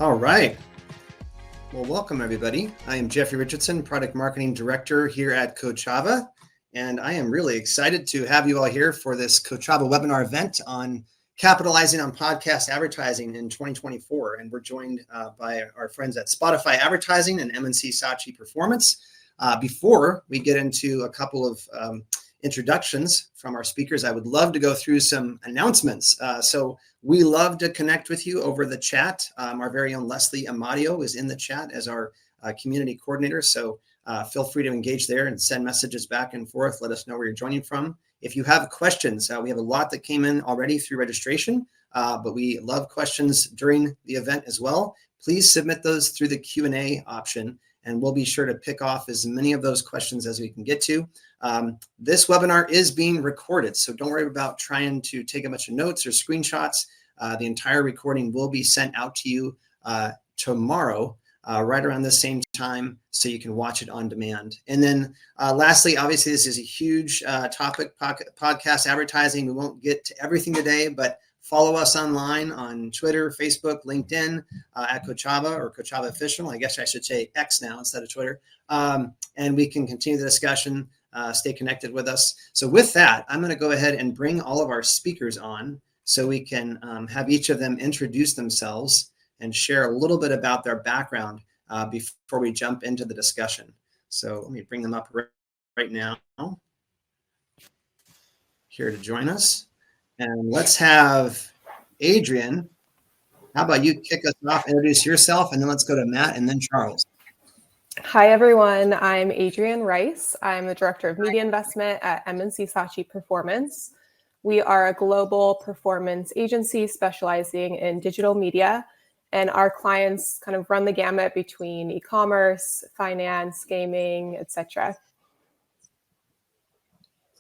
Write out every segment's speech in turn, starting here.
All right. Well, welcome everybody. I am Jeffrey Richardson, Product Marketing Director here at Kochava, and I am really excited to have you all here for this Kochava webinar event on capitalizing on podcast advertising in 2024. And we're joined by our friends at Spotify Advertising and M&C Saatchi Performance. Before we get into a couple of introductions from our speakers, I would love to go through some announcements. So we love to connect with you over the chat. Our very own Leslie Amadio is in the chat as our community coordinator. So feel free to engage there and send messages back and forth. Let us know where you're joining from. If you have questions, we have a lot that came in already through registration, but we love questions during the event as well. Please submit those through the Q&A option, and we'll be sure to pick off as many of those questions as we can get to. This webinar is being recorded, so don't worry about trying to take a bunch of notes or screenshots. The entire recording will be sent out to you tomorrow, right around the same time, so you can watch it on demand. And then lastly, obviously, this is a huge topic, podcast advertising. We won't get to everything today, but follow us online on Twitter, Facebook, LinkedIn, at Kochava or Kochava Official. I guess I should say X now instead of Twitter. And we can continue the discussion, stay connected with us. So with that, I'm going to go ahead and bring all of our speakers on so we can have each of them introduce themselves and share a little bit about their background before we jump into the discussion. So let me bring them up right now here to join us. And let's have Adrian. How about you kick us off, introduce yourself, and then let's go to Matt and then Charles. Hi, everyone. I'm Adrian Rice. I'm the Director of Media Investment at M&C Saatchi Performance. We are a global performance agency specializing in digital media, and our clients kind of run the gamut between e-commerce, finance, gaming, etc.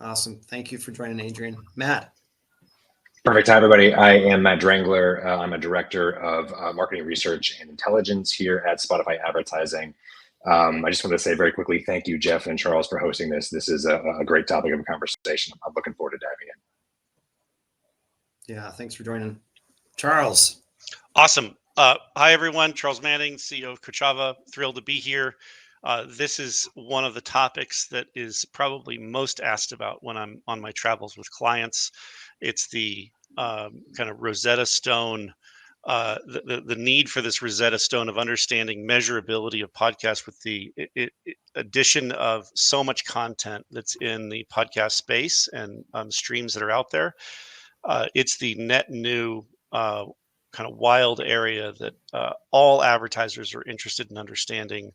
Awesome. Thank you for joining, Adrian. Matt. Perfect. Hi, everybody. I am Matt Drangler. I'm a Director of Marketing Research and Intelligence here at Spotify Advertising. I just want to say very quickly, thank you, Jeff and Charles, for hosting this. This is a great topic of conversation. I'm looking forward to diving in. Yeah, thanks for joining. Charles. Awesome. Hi, everyone. Charles Manning, CEO of Kochava. Thrilled to be here. This is one of the topics that is probably most asked about when I'm on my travels with clients. It's the kind of Rosetta Stone, the need for this Rosetta Stone of understanding measurability of podcasts with the addition of so much content that's in the podcast space and streams that are out there. It's the net new kind of wild area that all advertisers are interested in understanding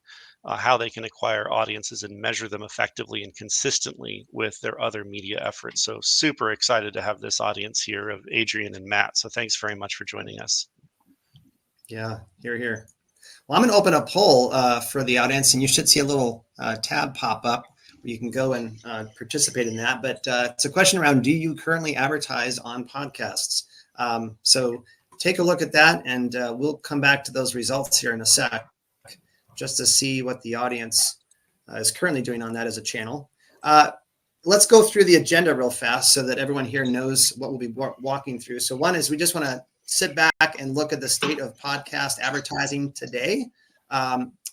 how they can acquire audiences and measure them effectively and consistently with their other media efforts. So super excited to have this audience here of Adrian and Matt. So thanks very much for joining us. Yeah, here. Well, I'm going to open a poll for the audience, and you should see a little tab pop up where you can go and participate in that. But it's a question around, do you currently advertise on podcasts? So take a look at that, and we'll come back to those results here in a sec, just to see what the audience is currently doing on that as a channel. Let's go through the agenda real fast so that everyone here knows what we'll be walking through. So one is we just want to sit back and look at the state of podcast advertising today.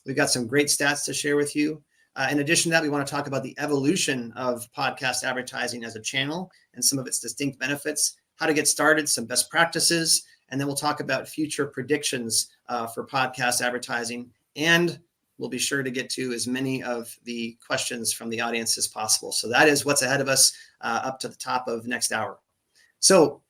We've got some great stats to share with you. In addition to that, we want to talk about the evolution of podcast advertising as a channel and some of its distinct benefits, how to get started, some best practices, and then we'll talk about future predictions for podcast advertising. And we'll be sure to get to as many of the questions from the audience as possible. So that is what's ahead of us up to the top of next hour. So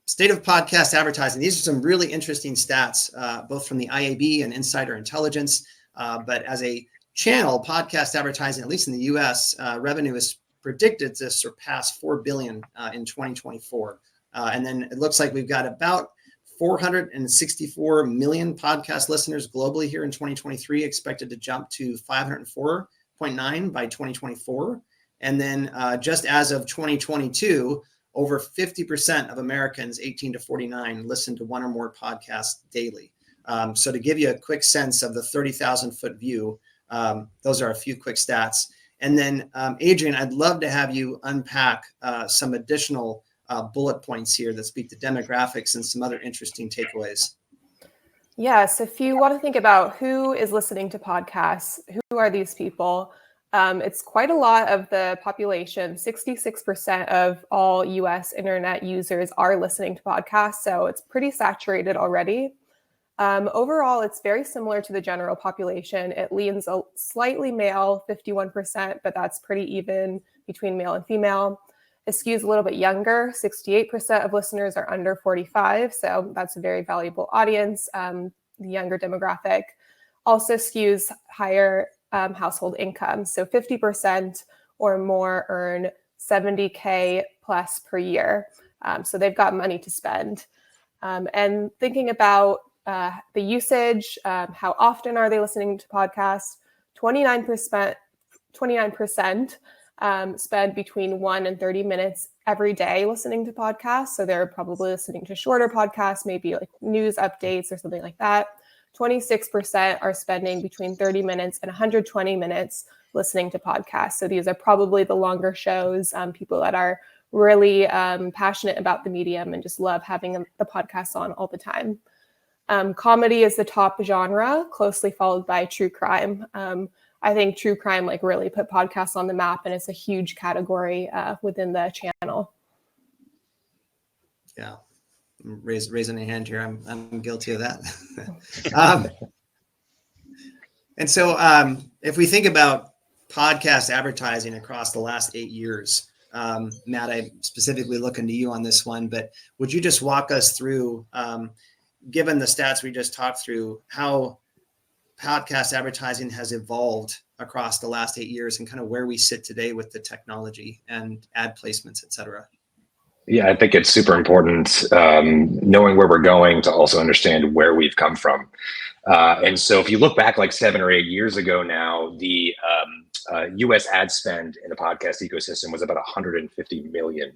state of podcast advertising. These are some really interesting stats, both from the IAB and Insider Intelligence. But as a channel, podcast advertising, at least in the US, revenue is predicted to surpass $4 billion in 2024. And then it looks like we've got about 464 million podcast listeners globally here in 2023, expected to jump to 504.9 by 2024. And then just as of 2022, over 50% of Americans 18 to 49 listen to one or more podcasts daily. So to give you a quick sense of the 30,000 foot view, those are a few quick stats. And then Adrian, I'd love to have you unpack some additional bullet points here that speak to demographics and some other interesting takeaways. Yes, if you want to think about who is listening to podcasts, who are these people? It's quite a lot of the population. 66% of all US internet users are listening to podcasts, so it's pretty saturated already. Overall, it's very similar to the general population. It leans slightly male, 51%, but that's pretty even between male and female. It skews a little bit younger. 68% of listeners are under 45, so that's a very valuable audience. The younger demographic also skews higher household income. So 50% or more earn 70K plus per year. So they've got money to spend. And thinking about the usage, how often are they listening to podcasts? 29% spend between 1 and 30 minutes every day listening to podcasts. So they're probably listening to shorter podcasts, maybe like news updates or something like that. 26% are spending between 30 minutes and 120 minutes listening to podcasts. So these are probably the longer shows, people that are really passionate about the medium and just love having the podcast on all the time. Comedy is the top genre, closely followed by true crime. I think true crime like really put podcasts on the map, and it's a huge category within the channel. Yeah, raising a hand here. I'm guilty of that. And so if we think about podcast advertising across the last 8 years, Matt, I'm specifically looking to you on this one, but would you just walk us through, given the stats we just talked through, how podcast advertising has evolved across the last 8 years and kind of where we sit today with the technology and ad placements, et cetera? Yeah, I think it's super important knowing where we're going to also understand where we've come from. And so if you look back like 7 or 8 years ago now, the US ad spend in the podcast ecosystem was about $150 million.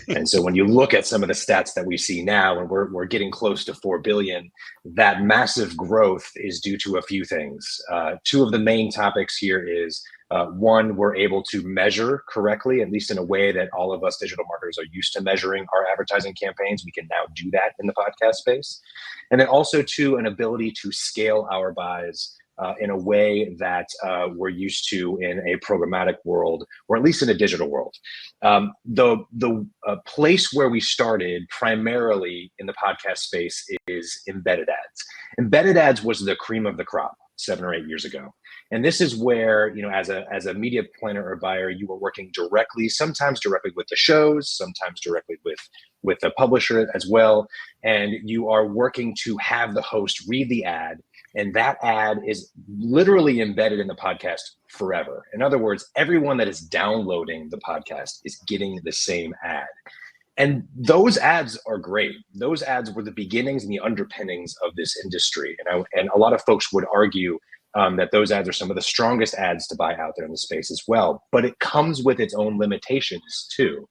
And so when you look at some of the stats that we see now, and we're getting close to 4 billion, that massive growth is due to a few things. Two of the main topics here is one, we're able to measure correctly, at least in a way that all of us digital marketers are used to measuring our advertising campaigns. We can now do that in the podcast space. And then also, two, an ability to scale our buys in a way that we're used to in a programmatic world, or at least in a digital world. The place where we started primarily in the podcast space is embedded ads. Embedded ads was the cream of the crop 7 or 8 years ago. And this is where, you know, as a media planner or buyer, you were working directly, sometimes directly with the shows, sometimes directly with the publisher as well. And you are working to have the host read the ad, and that ad is literally embedded in the podcast forever. In other words, everyone that is downloading the podcast is getting the same ad. And those ads are great. Those ads were the beginnings and the underpinnings of this industry. And a lot of folks would argue that those ads are some of the strongest ads to buy out there in the space as well. But it comes with its own limitations too.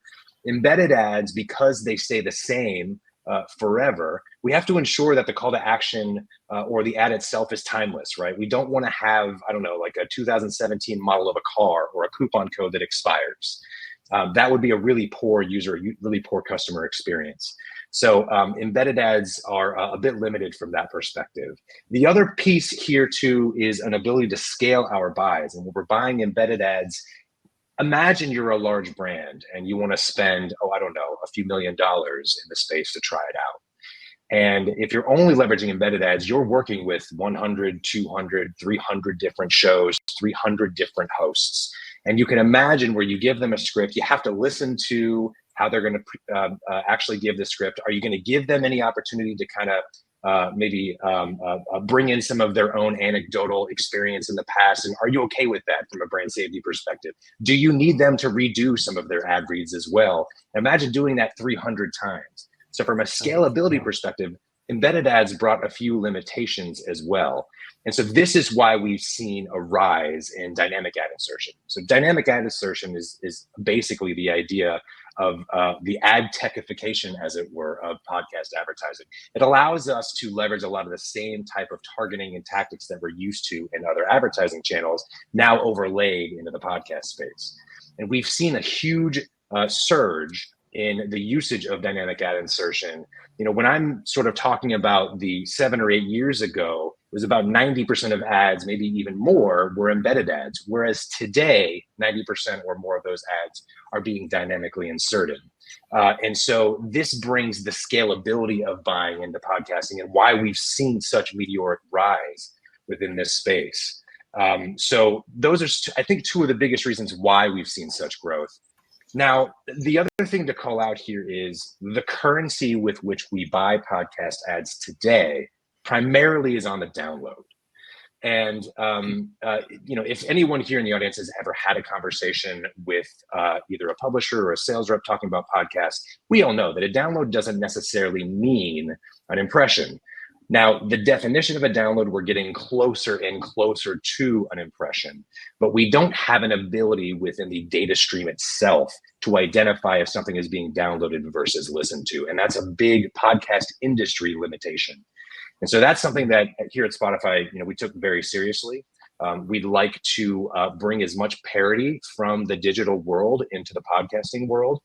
Embedded ads, because they stay the same forever, we have to ensure that the call to action or the ad itself is timeless, right? We don't want to have, I don't know, like a 2017 model of a car or a coupon code that expires. That would be a really poor user, really poor customer experience. So embedded ads are a bit limited from that perspective. The other piece here too is an ability to scale our buys. And when we're buying embedded ads, imagine you're a large brand and you want to spend, I don't know, a few $1 million in the space to try it out. And if you're only leveraging embedded ads, you're working with 100, 200, 300 different shows, 300 different hosts. And you can imagine where you give them a script, you have to listen to how they're going to actually give the script. Are you going to give them any opportunity to kind of maybe bring in some of their own anecdotal experience in the past? And are you okay with that from a brand safety perspective? Do you need them to redo some of their ad reads as well? Imagine doing that 300 times. So from a scalability perspective, embedded ads brought a few limitations as well. And so this is why we've seen a rise in dynamic ad insertion. So dynamic ad insertion is basically the idea of the ad techification, as it were, of podcast advertising. It allows us to leverage a lot of the same type of targeting and tactics that we're used to in other advertising channels, now overlaid into the podcast space. And we've seen a huge surge in the usage of dynamic ad insertion. When I'm sort of talking about the 7 or 8 years ago, it was about 90% of ads, maybe even more, were embedded ads, whereas today, 90% or more of those ads are being dynamically inserted. And so this brings the scalability of buying into podcasting and why we've seen such meteoric rise within this space. So those are, I think, two of the biggest reasons why we've seen such growth. Now, the other thing to call out here is the currency with which we buy podcast ads today primarily is on the download. And, if anyone here in the audience has ever had a conversation with either a publisher or a sales rep talking about podcasts, we all know that a download doesn't necessarily mean an impression. Now, the definition of a download, we're getting closer and closer to an impression, but we don't have an ability within the data stream itself to identify if something is being downloaded versus listened to. And that's a big podcast industry limitation. And so that's something that here at Spotify, we took very seriously. We'd like to bring as much parity from the digital world into the podcasting world.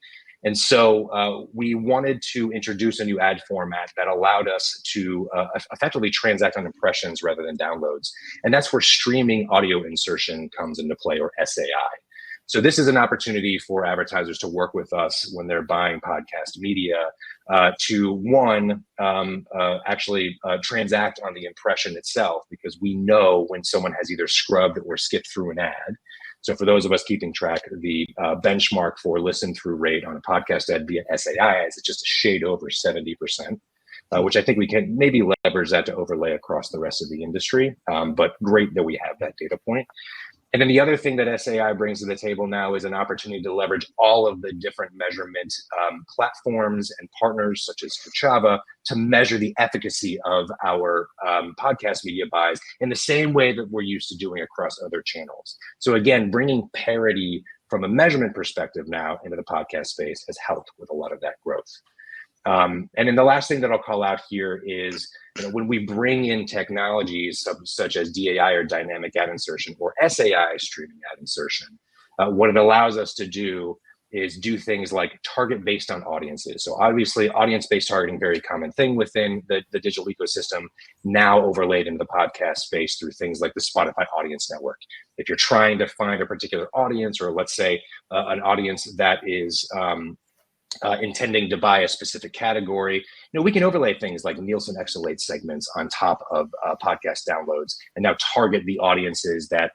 And so we wanted to introduce a new ad format that allowed us to effectively transact on impressions rather than downloads. And that's where streaming audio insertion comes into play, or SAI. So this is an opportunity for advertisers to work with us when they're buying podcast media to, one, actually transact on the impression itself, because we know when someone has either scrubbed or skipped through an ad. So for those of us keeping track, the benchmark for listen through rate on a podcast ad via SAI is just a shade over 70%, which I think we can maybe leverage that to overlay across the rest of the industry. But great that we have that data point. And then the other thing that SAI brings to the table now is an opportunity to leverage all of the different measurement platforms and partners such as Kochava to measure the efficacy of our podcast media buys in the same way that we're used to doing across other channels. So again, bringing parity from a measurement perspective now into the podcast space has helped with a lot of that growth. And then the last thing that I'll call out here is, when we bring in technologies such as DAI or dynamic ad insertion or SAI streaming ad insertion, what it allows us to do is do things like target based on audiences. So obviously audience-based targeting, very common thing within the digital ecosystem, now overlaid into the podcast space through things like the Spotify Audience Network. If you're trying to find a particular audience, or let's say an audience that is intending to buy a specific category, we can overlay things like Nielsen Exolate segments on top of podcast downloads, and now target the audiences that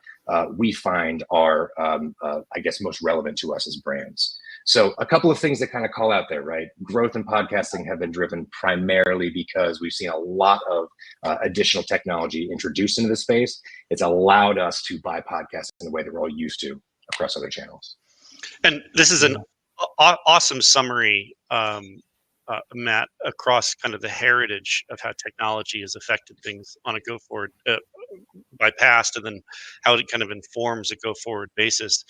we find are, most relevant to us as brands. So a couple of things that kind of call out there, right? Growth in podcasting have been driven primarily because we've seen a lot of additional technology introduced into the space. It's allowed us to buy podcasts in the way that we're all used to across other channels. And this is an awesome summary, Matt, across kind of the heritage of how technology has affected things on a go-forward by past, and then how it kind of informs a go-forward basis.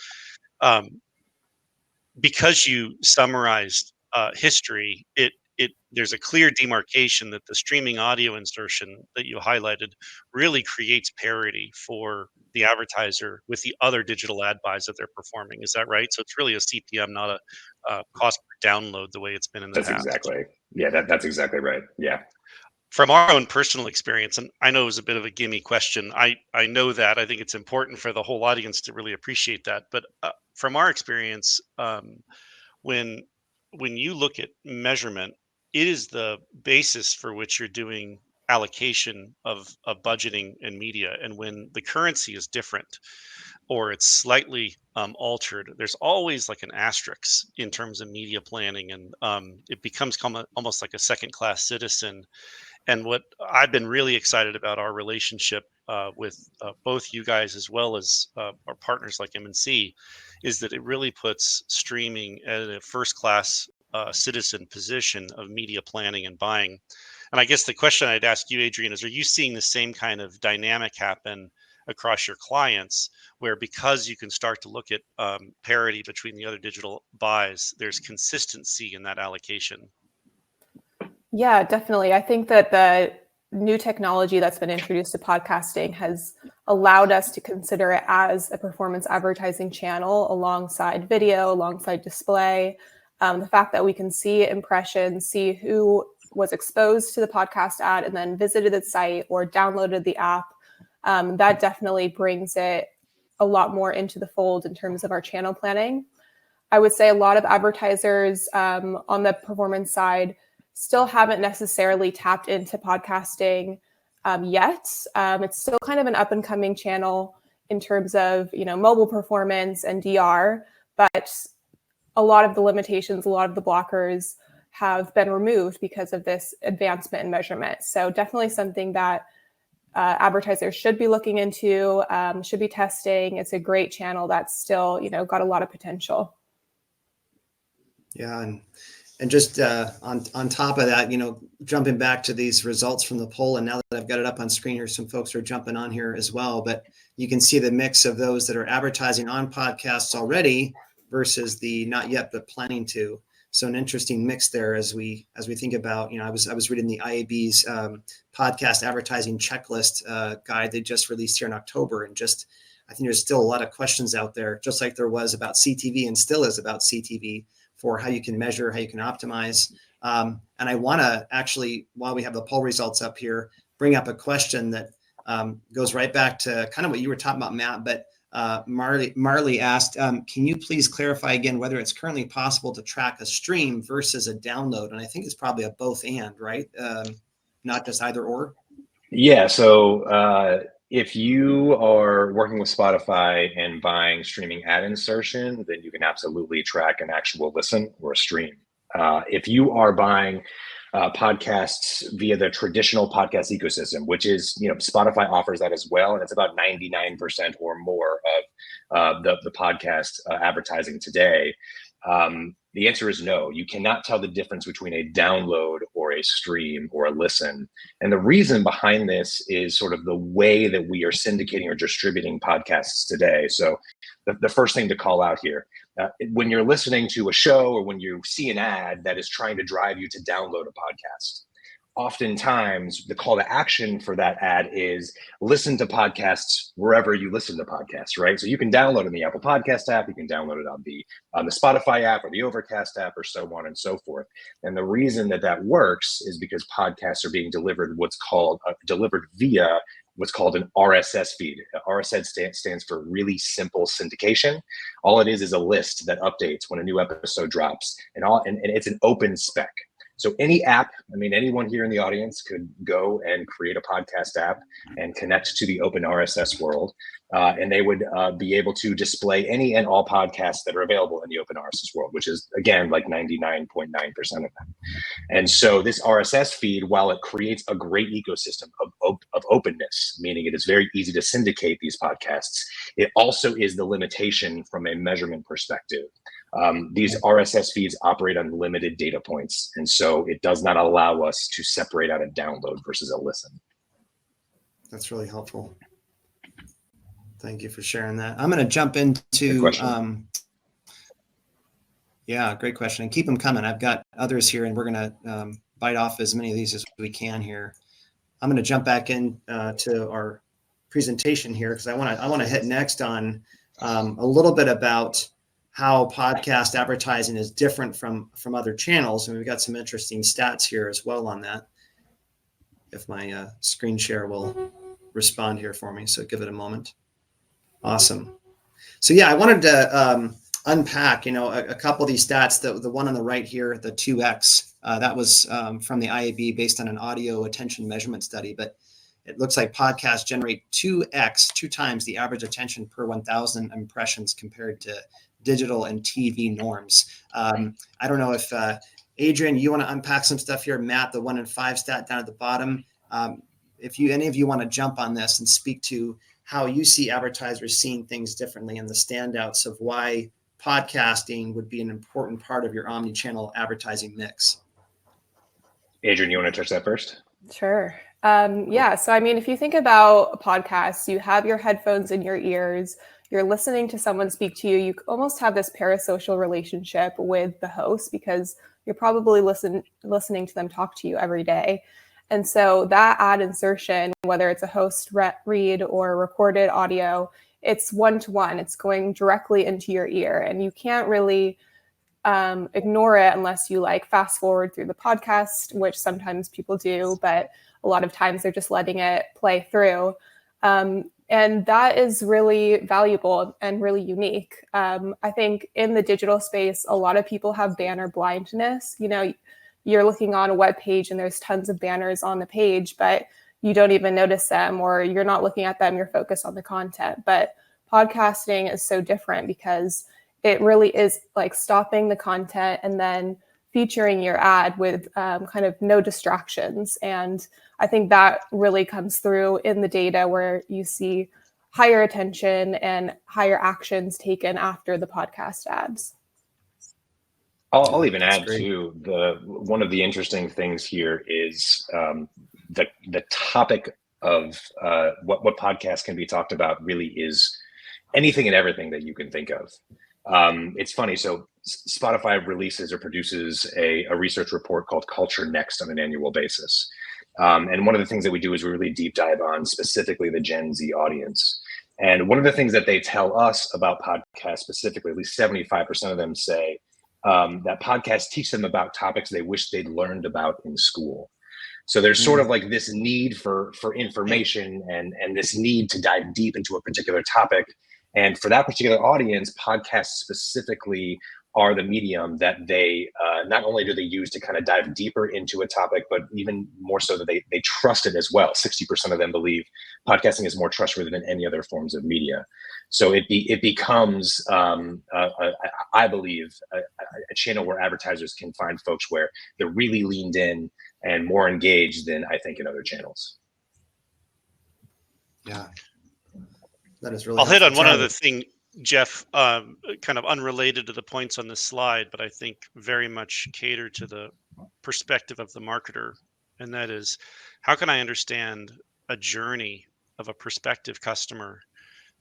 Because you summarized history, there's a clear demarcation that the streaming audio insertion that you highlighted really creates parity for the advertiser with the other digital ad buys that they're performing. Is that right? So it's really a CPM, not a cost per download the way it's been in the past. That's exactly right. Yeah. From our own personal experience, and I know it was a bit of a gimme question. I know that. I think it's important for the whole audience to really appreciate that. But from our experience, when you look at measurement, it is the basis for which you're doing allocation of budgeting and media. And when the currency is different, or it's slightly altered, there's always like an asterisk in terms of media planning, and it becomes almost like a second-class citizen. And what I've been really excited about our relationship with both you guys as well as our partners like M&C is that it really puts streaming at a first-class citizen position of media planning and buying. And I guess the question I'd ask you, Adrian, is, are you seeing the same kind of dynamic happen across your clients, where because you can start to look at parity between the other digital buys, there's consistency in that allocation? Yeah, definitely. I think that the new technology that's been introduced to podcasting has allowed us to consider it as a performance advertising channel alongside video, alongside display. The fact that we can see impressions, see who was exposed to the podcast ad and then visited the site or downloaded the app, that definitely brings it a lot more into the fold in terms of our channel planning. I would say a lot of advertisers on the performance side still haven't necessarily tapped into podcasting yet. It's still kind of an up and coming channel in terms of, mobile performance and DR, but a lot of the limitations, a lot of the blockers have been removed because of this advancement in measurement. So definitely something that advertisers should be looking into, should be testing. It's a great channel that's still, got a lot of potential. Yeah, and just on top of that, jumping back to these results from the poll, and now that I've got it up on screen here, some folks are jumping on here as well, but you can see the mix of those that are advertising on podcasts already versus the not yet but planning to. So an interesting mix there as we think about, I was reading the IAB's podcast advertising checklist guide they just released here in October, and I think there's still a lot of questions out there, just like there was about CTV and still is about CTV, for how you can measure, how you can optimize. And I want to actually, while we have the poll results up here, bring up a question that goes right back to kind of what you were talking about, Matt, but Marley asked, can you please clarify again whether it's currently possible to track a stream versus a download? And I think it's probably a both and, right? Not just either or. Yeah. So if you are working with Spotify and buying streaming ad insertion, then you can absolutely track an actual listen or a stream. If you are buying podcasts via the traditional podcast ecosystem, which is, Spotify offers that as well, and it's about 99% or more of the podcast advertising today. The answer is no. You cannot tell the difference between a download or a stream or a listen. And the reason behind this is sort of the way that we are syndicating or distributing podcasts today. So the first thing to call out here, when you're listening to a show or when you see an ad that is trying to drive you to download a podcast, oftentimes the call to action for that ad is listen to podcasts wherever you listen to podcasts, right? So you can download it in the Apple Podcast app, you can download it on the Spotify app or the Overcast app or so on and so forth. And the reason that works is because podcasts are being delivered delivered via what's called an RSS feed. RSS stands for really simple syndication. All it is a list that updates when a new episode drops, and it's an open spec. So any app, anyone here in the audience could go and create a podcast app and connect to the open RSS world. And they would be able to display any and all podcasts that are available in the open RSS world, which is, again, like 99.9% of them. And so this RSS feed, while it creates a great ecosystem of openness, meaning it is very easy to syndicate these podcasts, it also is the limitation from a measurement perspective. These RSS feeds operate on limited data points, and so it does not allow us to separate out a download versus a listen. That's really helpful. Thank you for sharing that. I'm going to jump into, great question. And keep them coming. I've got others here, and we're going to bite off as many of these as we can here. I'm going to jump back in to our presentation here because I want to hit next on a little bit about how podcast advertising is different from other channels. And we've got some interesting stats here as well on that. If my screen share will respond here for me. So give it a moment. Awesome. So I wanted to unpack, a couple of these stats. The one on the right here, the 2x, that was from the IAB based on an audio attention measurement study. But it looks like podcasts generate 2 times the average attention per 1,000 impressions compared to digital and TV norms. I don't know if Adrian, you want to unpack some stuff here. Matt, the 1 in 5 stat down at the bottom. If any of you want to jump on this and speak to how you see advertisers seeing things differently and the standouts of why podcasting would be an important part of your omnichannel advertising mix. Adrian, you want to touch that first? Sure. So, if you think about podcasts, you have your headphones in your ears, you're listening to someone speak to you. You almost have this parasocial relationship with the host because you're probably listening to them talk to you every day. And so that ad insertion, whether it's a host read or recorded audio, it's one-to-one. It's going directly into your ear. And you can't really ignore it unless you like fast forward through the podcast, which sometimes people do, but a lot of times they're just letting it play through. And that is really valuable and really unique. I think in the digital space, a lot of people have banner blindness. You know, you're looking on a web page and there's tons of banners on the page, but you don't even notice them, or you're not looking at them, you're focused on the content. But podcasting is so different because it really is like stopping the content and then featuring your ad with kind of no distractions. And I think that really comes through in the data where you see higher attention and higher actions taken after the podcast ads. I'll even That's add great. too, one of the interesting things here is the topic of what podcasts can be talked about really is anything and everything that you can think of. It's funny. So Spotify releases or produces a research report called Culture Next on an annual basis. And one of the things that we do is we really deep dive on specifically the Gen Z audience. And one of the things that they tell us about podcasts specifically, at least 75% of them say that podcasts teach them about topics they wish they'd learned about in school. So there's sort of like this need for information and this need to dive deep into a particular topic. And for that particular audience, podcasts specifically are the medium that they not only do they use to kind of dive deeper into a topic, but even more so that they trust it as well. 60% of them believe podcasting is more trustworthy than any other forms of media. So it becomes, I believe, a channel where advertisers can find folks where they're really leaned in and more engaged than I think in other channels. Yeah. That is really I'll hit helpful. on one Charlie. other thing, Jeff, kind of unrelated to the points on the slide, but I think very much cater to the perspective of the marketer. And that is, how can I understand a journey of a prospective customer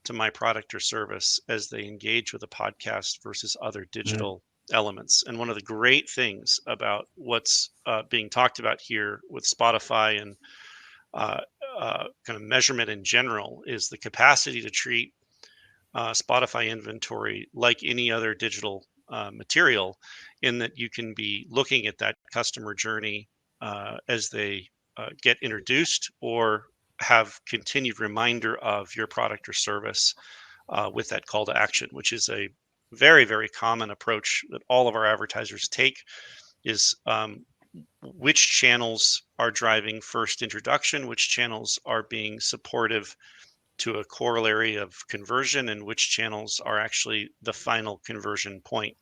to my product or service as they engage with a podcast versus other digital elements? And one of the great things about what's being talked about here with Spotify and kind of measurement in general is the capacity to treat Spotify inventory like any other digital material, in that you can be looking at that customer journey as they get introduced or have continued reminder of your product or service with that call to action, which is a very, very common approach that all of our advertisers take, is which channels are driving first introduction, which channels are being supportive to a corollary of conversion, and which channels are actually the final conversion point.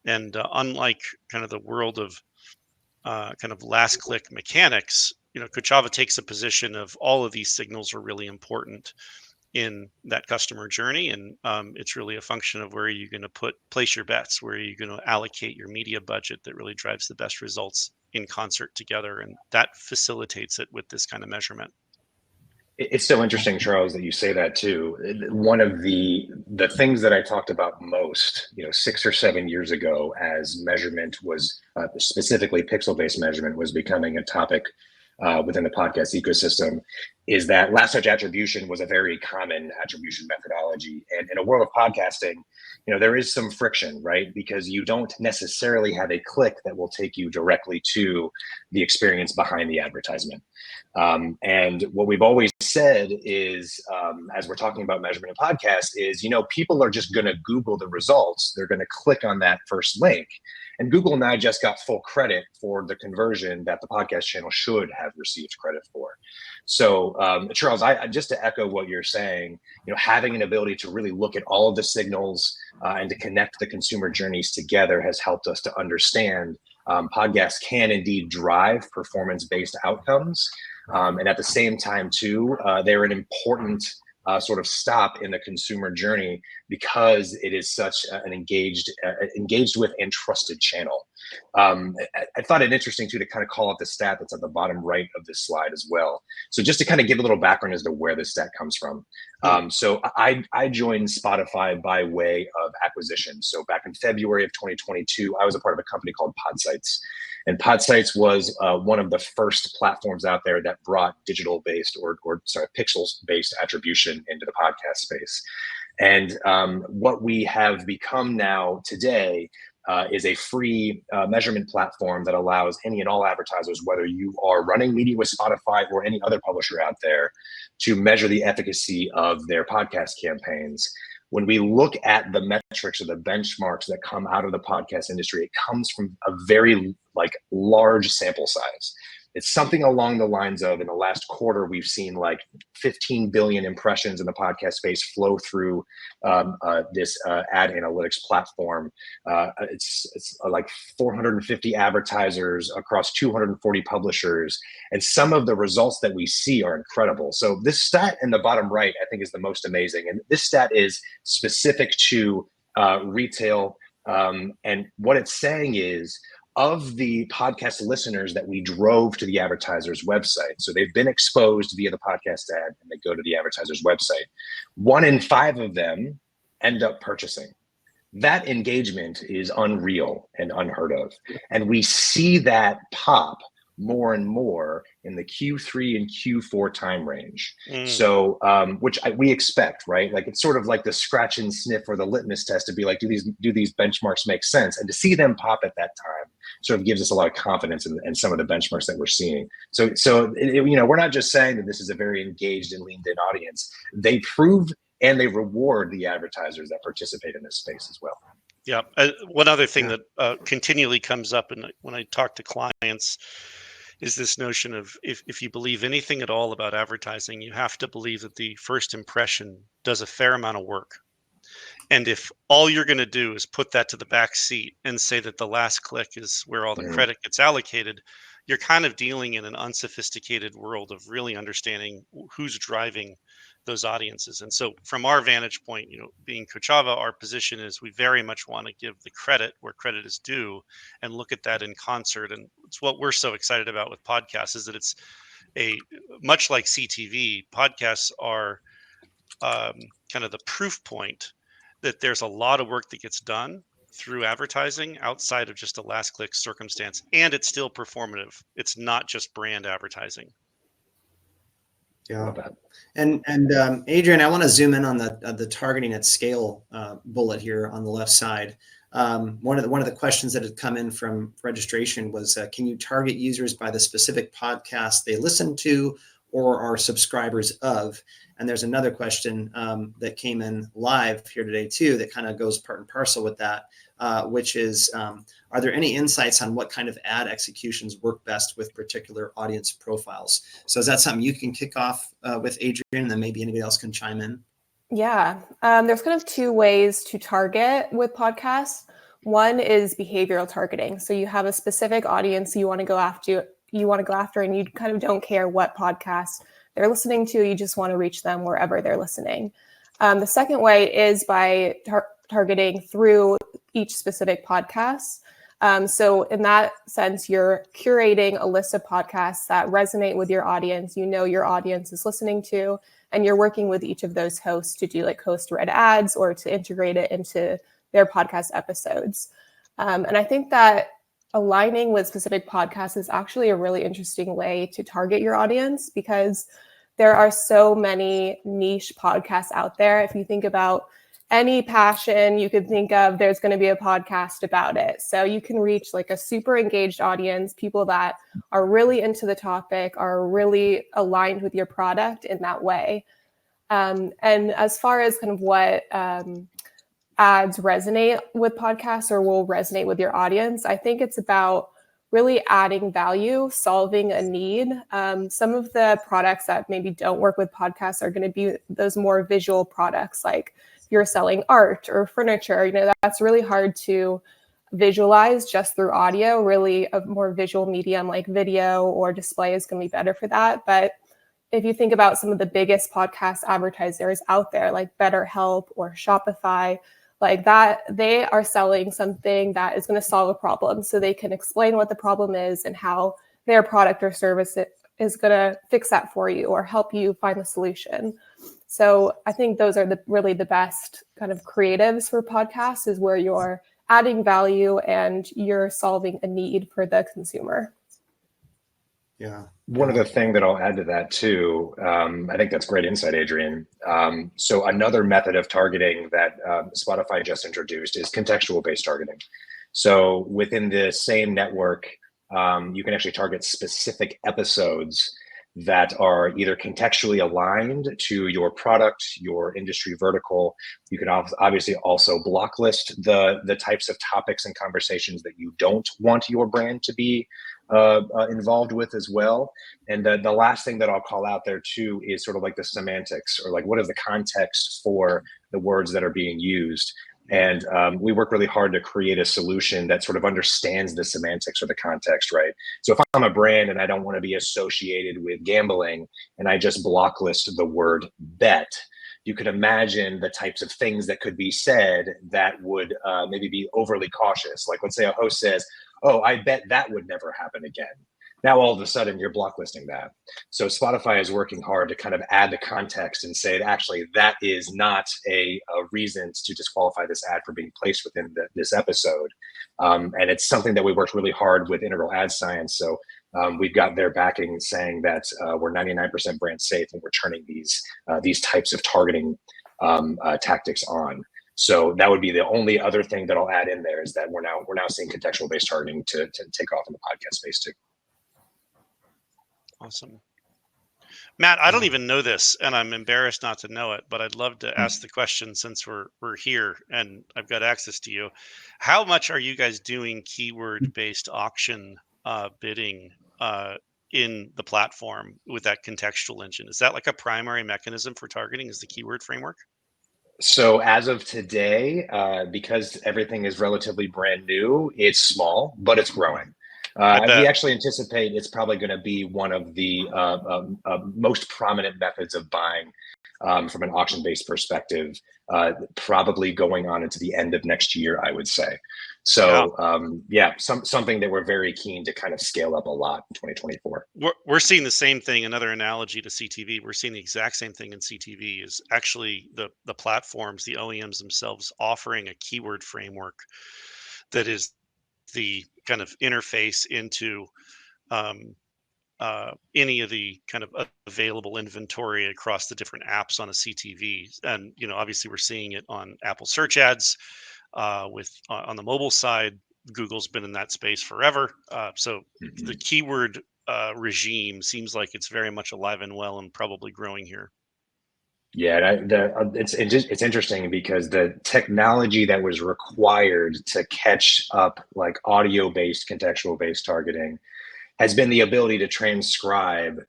And unlike kind of the world of kind of last click mechanics, Kochava takes a position of all of these signals are really important in that customer journey. And it's really a function of where you're going to place your bets, where you're going to allocate your media budget that really drives the best results in concert together. And that facilitates it with this kind of measurement. It's so interesting, Charles, that you say that too. One of the things that I talked about most, 6 or 7 years ago, as measurement was specifically pixel-based measurement was becoming a topic within the podcast ecosystem, is that last touch attribution was a very common attribution methodology. And in a world of podcasting, there is some friction, right? Because you don't necessarily have a click that will take you directly to the experience behind the advertisement. And what we've always said is, as we're talking about measurement in podcasts, is, people are just going to Google the results. They're going to click on that first link. And Google and I just got full credit for the conversion that the podcast channel should have received credit for. So, Charles, I just to echo what you're saying, having an ability to really look at all of the signals and to connect the consumer journeys together has helped us to understand podcasts can indeed drive performance-based outcomes. And at the same time, too, they're an important sort of stop in the consumer journey because it is such an engaged with and trusted channel. I thought it interesting, too, to kind of call out the stat that's at the bottom right of this slide as well. So just to kind of give a little background as to where this stat comes from. So I joined Spotify by way of acquisition. So back in February of 2022, I was a part of a company called Podsights. And Podsights was one of the first platforms out there that brought digital-based or pixels-based attribution into the podcast space. And what we have become now today is a free measurement platform that allows any and all advertisers, whether you are running media with Spotify or any other publisher out there, to measure the efficacy of their podcast campaigns. When we look at the metrics or the benchmarks that come out of the podcast industry, it comes from a very large sample size. It's something along the lines of, in the last quarter, we've seen 15 billion impressions in the podcast space flow through this ad analytics platform. It's like 450 advertisers across 240 publishers. And some of the results that we see are incredible. So this stat in the bottom right, I think, is the most amazing. And this stat is specific to retail. And what it's saying is, of the podcast listeners that we drove to the advertiser's website, so they've been exposed via the podcast ad and they go to the advertiser's website, 1 in 5 of them end up purchasing. That engagement is unreal and unheard of. And we see that pop more and more in the Q3 and Q4 time range. So, which we expect, right? It's sort of like the scratch and sniff or the litmus test to be like, do these benchmarks make sense? And to see them pop at that time sort of gives us a lot of confidence in some of the benchmarks that we're seeing. So we're not just saying that this is a very engaged and leaned in audience. They prove and they reward the advertisers that participate in this space as well. Yeah. One other thing that continually comes up when I talk to clients is this notion of if you believe anything at all about advertising, you have to believe that the first impression does a fair amount of work. And if all you're going to do is put that to the back seat and say that the last click is where all the credit gets allocated, you're kind of dealing in an unsophisticated world of really understanding who's driving those audiences. And so from our vantage point, being Kochava, our position is we very much want to give the credit where credit is due and look at that in concert. And it's what we're so excited about with podcasts, is that it's much like CTV, podcasts are kind of the proof point that there's a lot of work that gets done through advertising outside of just a last click circumstance, and it's still performative. It's not just brand advertising. Yeah. And Adrian, I want to zoom in on the targeting at scale bullet here on the left side. One of the questions that had come in from registration was, can you target users by the specific podcast they listen to or are subscribers of? And there's another question that came in live here today too that kind of goes part and parcel with that, which is, are there any insights on what kind of ad executions work best with particular audience profiles? So is that something you can kick off with, Adrian, and then maybe anybody else can chime in? Yeah, there's kind of 2 ways to target with podcasts. One is behavioral targeting. So you have a specific audience you want to go after, and you kind of don't care what podcast they're listening to. You just want to reach them wherever they're listening. The second way is by targeting through each specific podcast. So in that sense, you're curating a list of podcasts that resonate with your audience, your audience is listening to, and you're working with each of those hosts to do host-read ads or to integrate it into their podcast episodes. And I think that aligning with specific podcasts is actually a really interesting way to target your audience, because there are so many niche podcasts out there. If you think about any passion you could think of, there's going to be a podcast about it. So you can reach a super engaged audience, people that are really into the topic, are really aligned with your product in that way. And as far as kind of what ads resonate with podcasts or will resonate with your audience, I think it's about really adding value, solving a need. Some of the products that maybe don't work with podcasts are going to be those more visual products, like if you're selling art or furniture, that's really hard to visualize just through audio. Really, a more visual medium like video or display is going to be better for that. But if you think about some of the biggest podcast advertisers out there, like BetterHelp or Shopify, like that, they are selling something that is going to solve a problem. So they can explain what the problem is and how their product or service is going to fix that for you or help you find the solution. So I think those are really the best kind of creatives for podcasts, is where you're adding value and you're solving a need for the consumer. Yeah. One other thing that I'll add to that too, I think that's great insight, Adrian. So another method of targeting that Spotify just introduced is contextual-based targeting. So within the same network, you can actually target specific episodes that are either contextually aligned to your product, your industry vertical. You can obviously also block list the types of topics and conversations that you don't want your brand to be involved with as well. And the last thing that I'll call out there too is sort of like the semantics, or like what is the context for the words that are being used. And we work really hard to create a solution that sort of understands the semantics or the context, right? So if I'm a brand and I don't want to be associated with gambling and I just block list the word bet, you could imagine the types of things that could be said that would maybe be overly cautious. Like let's say a host says, "Oh, I bet that would never happen again." Now all of a sudden you're blocklisting that. So Spotify is working hard to kind of add the context and say, actually, that is not a reason to disqualify this ad for being placed within this episode. And it's something that we worked really hard with Integral Ad Science. So we've got their backing saying that we're 99% brand safe and we're turning these types of targeting tactics on. So that would be the only other thing that I'll add in there, is that we're now seeing contextual based targeting to take off in the podcast space too. Awesome. Matt, I don't even know this, and I'm embarrassed not to know it, but I'd love to ask the question since we're here and I've got access to you. How much are you guys doing keyword-based auction bidding in the platform with that contextual engine? Is that like a primary mechanism for targeting, is the keyword framework? So as of today, because everything is relatively brand new, it's small, but it's growing. We actually anticipate it's probably going to be one of the most prominent methods of buying from an auction-based perspective, probably going on into the end of next year, I would say. So something that we're very keen to kind of scale up a lot in 2024. We're seeing the same thing. Another analogy to CTV, we're seeing the exact same thing in CTV, is actually the platforms, the OEMs themselves offering a keyword framework that is the kind of interface into any of the kind of available inventory across the different apps on a CTV. And, obviously we're seeing it on Apple search ads on the mobile side. Google's been in that space forever. So the keyword regime seems like it's very much alive and well and probably growing here. Yeah, it's interesting because the technology that was required to catch up like audio-based, contextual-based targeting has been the ability to transcribe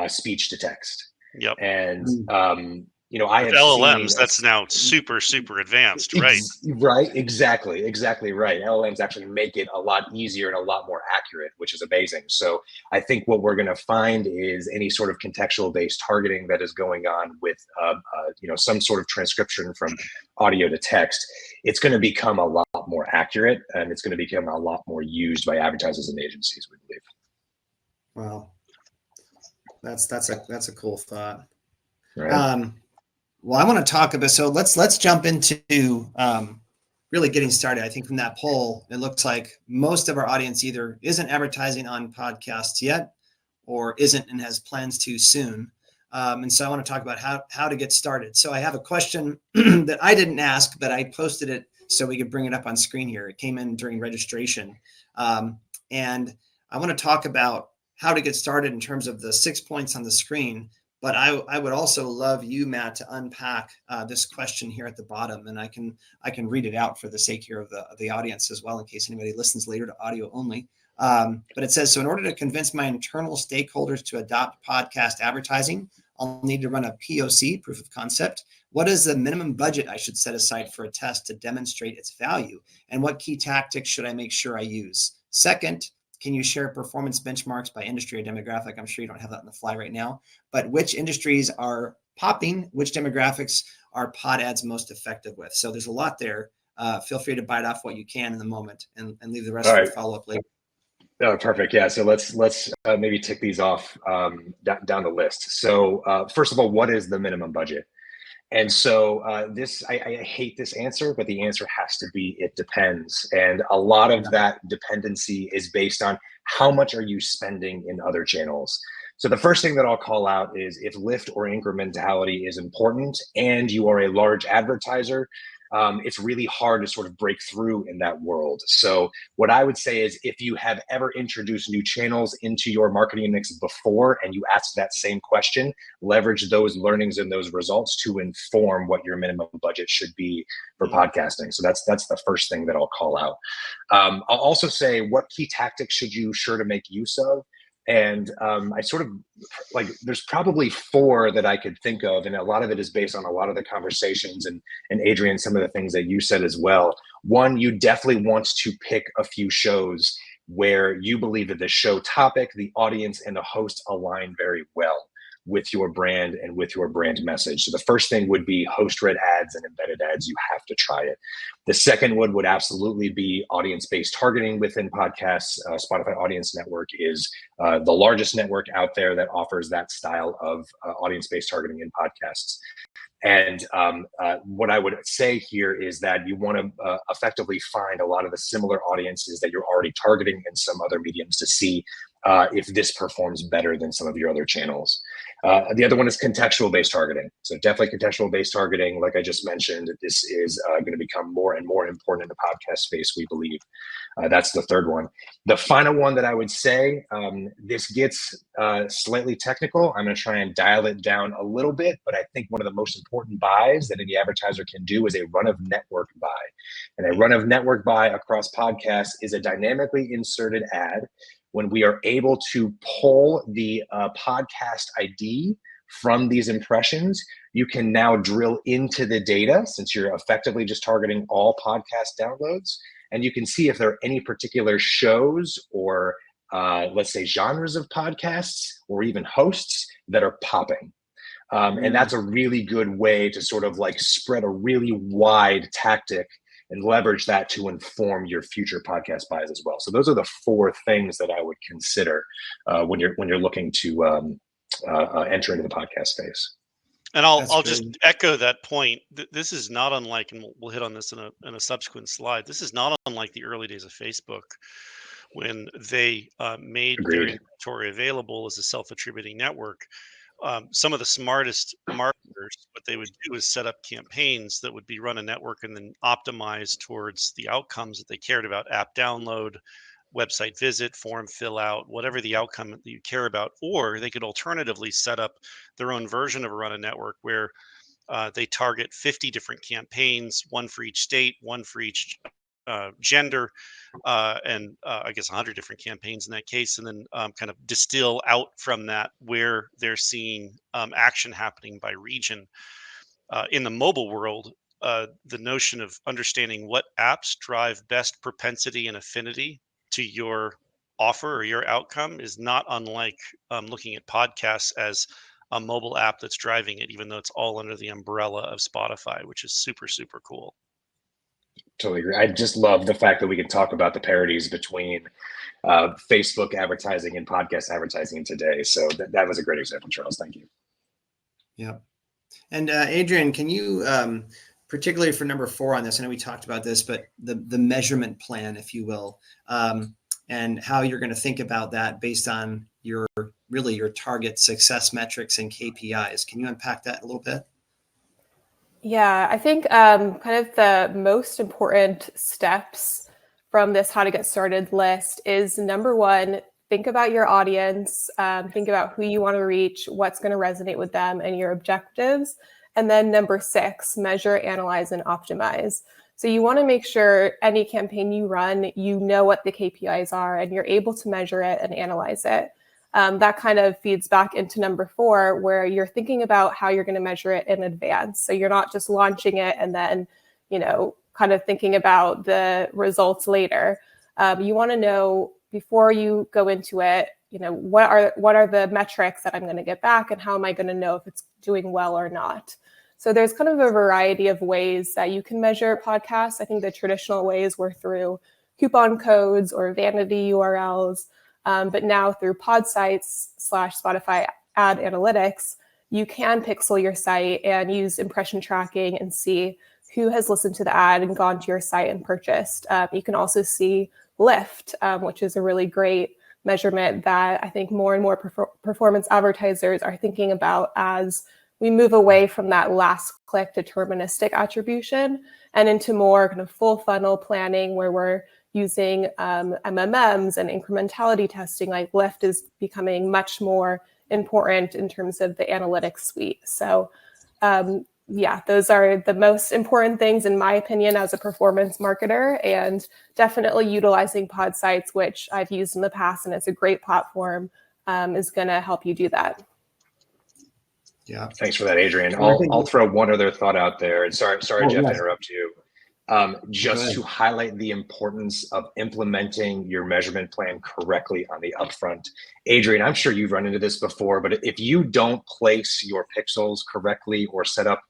speech to text. Yep. And I have LLMs, seen that's now super advanced, right? Right, exactly right. LLMs actually make it a lot easier and a lot more accurate, which is amazing. So I think what we're going to find is any sort of contextual based targeting that is going on with some sort of transcription from audio to text, it's going to become a lot more accurate, and it's going to become a lot more used by advertisers and agencies, we believe. Wow, that's a cool thought. Right. Well, I want to talk about, so let's jump into really getting started. I think from that poll, it looks like most of our audience either isn't advertising on podcasts yet or isn't and has plans to soon. And so I want to talk about how to get started. So I have a question that I didn't ask, but I posted it so we could bring it up on screen here. It came in during registration. And I want to talk about how to get started in terms of the 6 points on the screen. But I would also love you, Matt, to unpack this question here at the bottom, and I can read it out for the sake here of the audience as well, in case anybody listens later to audio only. But it says, so in order to convince my internal stakeholders to adopt podcast advertising, I'll need to run a POC, proof of concept. What is the minimum budget I should set aside for a test to demonstrate its value? And what key tactics should I make sure I use? Second, can you share performance benchmarks by industry or demographic? I'm sure you don't have that on the fly right now, but which industries are popping? Which demographics are pod ads most effective with? So there's a lot there. Feel free to bite off what you can in the moment and leave the rest for follow-up later. Oh, perfect. Yeah. So let's maybe tick these off down the list. So first of all, what is the minimum budget? And so I hate this answer, but the answer has to be, it depends. And a lot of that dependency is based on how much are you spending in other channels. So the first thing that I'll call out is if lift or incrementality is important and you are a large advertiser, it's really hard to sort of break through in that world. So what I would say is, if you have ever introduced new channels into your marketing mix before and you ask that same question, leverage those learnings and those results to inform what your minimum budget should be for podcasting. So that's the first thing that I'll call out. I'll also say, what key tactics should you sure to make use of? And I sort of like, there's probably 4 that I could think of, and a lot of it is based on a lot of the conversations and Adrian, some of the things that you said as well. One, you definitely want to pick a few shows where you believe that the show topic, the audience, and the host align very well with your brand and with your brand message. So the first thing would be host-read ads and embedded ads. You have to try it. The second one would absolutely be audience-based targeting within podcasts. Spotify Audience Network is the largest network out there that offers that style of audience-based targeting in podcasts. And what I would say here is that you want to effectively find a lot of the similar audiences that you're already targeting in some other mediums to see if this performs better than some of your other channels. The other one is contextual-based targeting. So definitely contextual-based targeting. Like I just mentioned, this is going to become more and more important in the podcast space, we believe. That's the third one. The final one that I would say, this gets slightly technical. I'm going to try and dial it down a little bit, but I think one of the most important buys that any advertiser can do is a run-of-network buy. And a run-of-network buy across podcasts is a dynamically inserted ad when we are able to pull the podcast ID from these impressions. You can now drill into the data, since you're effectively just targeting all podcast downloads, and you can see if there are any particular shows or let's say genres of podcasts or even hosts that are popping. And that's a really good way to sort of like spread a really wide tactic and leverage that to inform your future podcast buys as well. So those are the 4 things that I would consider when you're looking to enter into the podcast space. And I'll just echo that point. This is not unlike, and we'll hit on this in a subsequent slide. This is not unlike the early days of Facebook, when they made their inventory available as a self-attributing network. Some of the smartest marketers, what they would do is set up campaigns that would be run a network and then optimize towards the outcomes that they cared about: app download, website visit, form fill out, whatever the outcome that you care about. Or they could alternatively set up their own version of a run a network where they target 50 different campaigns, one for each state, one for each gender, and I guess 100 different campaigns in that case, and then kind of distill out from that where they're seeing action happening by region. In the mobile world, the notion of understanding what apps drive best propensity and affinity to your offer or your outcome is not unlike looking at podcasts as a mobile app that's driving it, even though it's all under the umbrella of Spotify, which is super, super cool. Totally agree. I just love the fact that we can talk about the parodies between Facebook advertising and podcast advertising today. So that was a great example, Charles. Thank you. Yeah. And Adrian, can you, particularly for number 4 on this, I know we talked about this, but the measurement plan, if you will, and how you're going to think about that based on your target success metrics and KPIs. Can you unpack that a little bit? Yeah, I think kind of the most important steps from this how to get started list is, number 1, think about your audience, think about who you want to reach, what's going to resonate with them, and your objectives. And then number 6, measure, analyze, and optimize. So you want to make sure any campaign you run, you know what the KPIs are and you're able to measure it and analyze it. That kind of feeds back into number 4, where you're thinking about how you're going to measure it in advance. So you're not just launching it and then, kind of thinking about the results later. You want to know before you go into it, what are the metrics that I'm going to get back, and how am I going to know if it's doing well or not? So there's kind of a variety of ways that you can measure podcasts. I think the traditional ways were through coupon codes or vanity URLs. But now through Podsights/Spotify ad analytics, you can pixel your site and use impression tracking and see who has listened to the ad and gone to your site and purchased. You can also see lift, which is a really great measurement that I think more and more performance advertisers are thinking about as we move away from that last click deterministic attribution and into more kind of full funnel planning where we're using MMMs and incrementality testing. Like lift is becoming much more important in terms of the analytics suite. So yeah, those are the most important things in my opinion as a performance marketer, and definitely utilizing pod sites, which I've used in the past and it's a great platform, is going to help you do that. Yeah. Thanks for that, Adrian. I'll throw one other thought out there. And sorry, Jeff, to interrupt you. Just to highlight the importance of implementing your measurement plan correctly on the upfront. Adrian, I'm sure you've run into this before, but if you don't place your pixels correctly or set up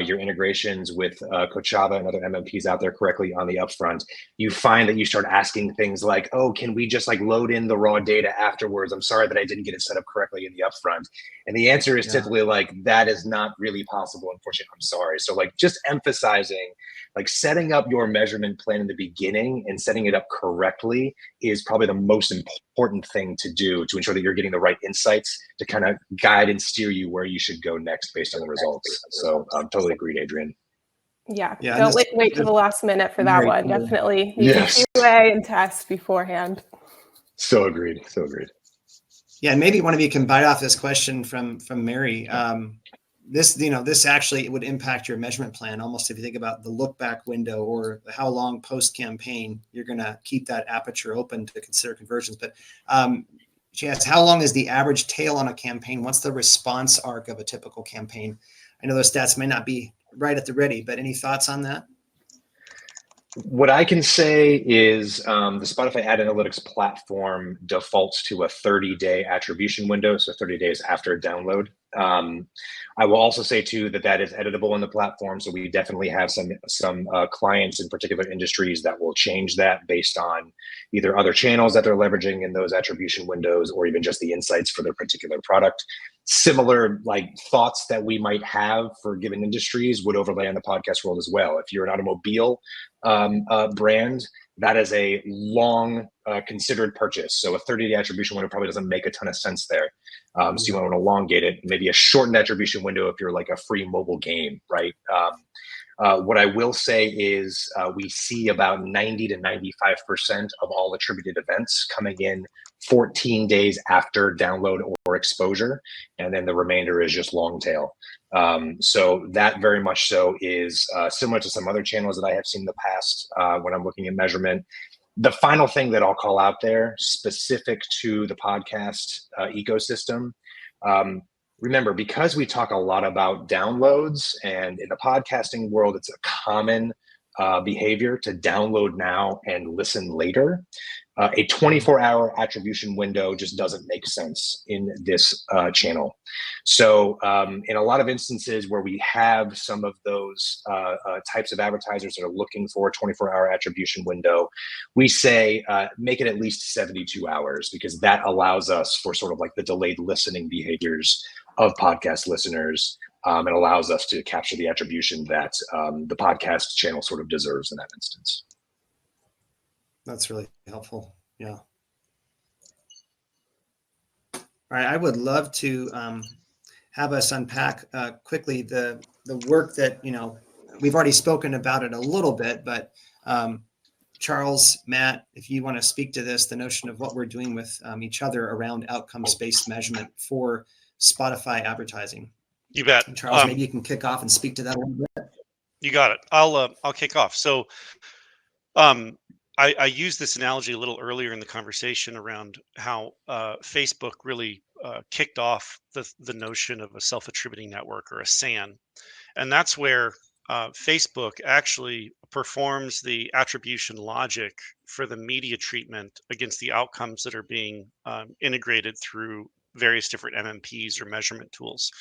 your integrations with Kochava and other MMPs out there correctly on the upfront, you find that you start asking things like, oh, can we just like load in the raw data afterwards? I'm sorry that I didn't get it set up correctly in the upfront. And the answer is typically like, that is not really possible, unfortunately, I'm sorry. So like just emphasizing, like setting up your measurement plan in the beginning and setting it up correctly is probably the most important thing to do to ensure that you're getting the right insights to kind of guide and steer you where you should go next based on the results. So totally agreed, Adrian. Yeah, don't wait till the last minute for that one. Cool. Definitely need to QA and test beforehand. So agreed. Yeah, and maybe one of you can bite off this question from Mary. This actually would impact your measurement plan almost if you think about the look back window or how long post campaign you're going to keep that aperture open to consider conversions. But she asked, how long is the average tail on a campaign? What's the response arc of a typical campaign? I know those stats may not be right at the ready, but any thoughts on that? What I can say is the Spotify Ad Analytics platform defaults to a 30-day attribution window, so 30 days after download. I will also say too that is editable in the platform, so we definitely have some clients in particular industries that will change that based on either other channels that they're leveraging in those attribution windows or even just the insights for their particular product. Similar like thoughts that we might have for given industries would overlay on the podcast world as well. If you're an automobile brand, that is a long considered purchase. So a 30-day attribution window probably doesn't make a ton of sense there. So you want to elongate it, maybe a shortened attribution window if you're like a free mobile game, right? What I will say is we see about 90 to 95% of all attributed events coming in 14 days after download or exposure. And then the remainder is just long tail. So that very much so is similar to some other channels that I have seen in the past when I'm looking at measurement. The final thing that I'll call out there specific to the podcast ecosystem, remember, because we talk a lot about downloads, and in the podcasting world, it's a common behavior to download now and listen later. A 24-hour attribution window just doesn't make sense in this channel. So in a lot of instances where we have some of those types of advertisers that are looking for a 24-hour attribution window, we say make it at least 72 hours, because that allows us for sort of like the delayed listening behaviors of podcast listeners. It allows us to capture the attribution that the podcast channel sort of deserves in that instance. That's really helpful. Yeah. All right. I would love to have us unpack quickly the work that, we've already spoken about it a little bit, but Charles, Matt, if you want to speak to this, the notion of what we're doing with each other around outcomes-based measurement for Spotify advertising. You bet. And Charles, maybe you can kick off and speak to that a little bit. You got it. I'll kick off. So I used this analogy a little earlier in the conversation around how Facebook really kicked off the notion of a self-attributing network, or a SAN. And that's where Facebook actually performs the attribution logic for the media treatment against the outcomes that are being integrated through various different MMPs or measurement tools.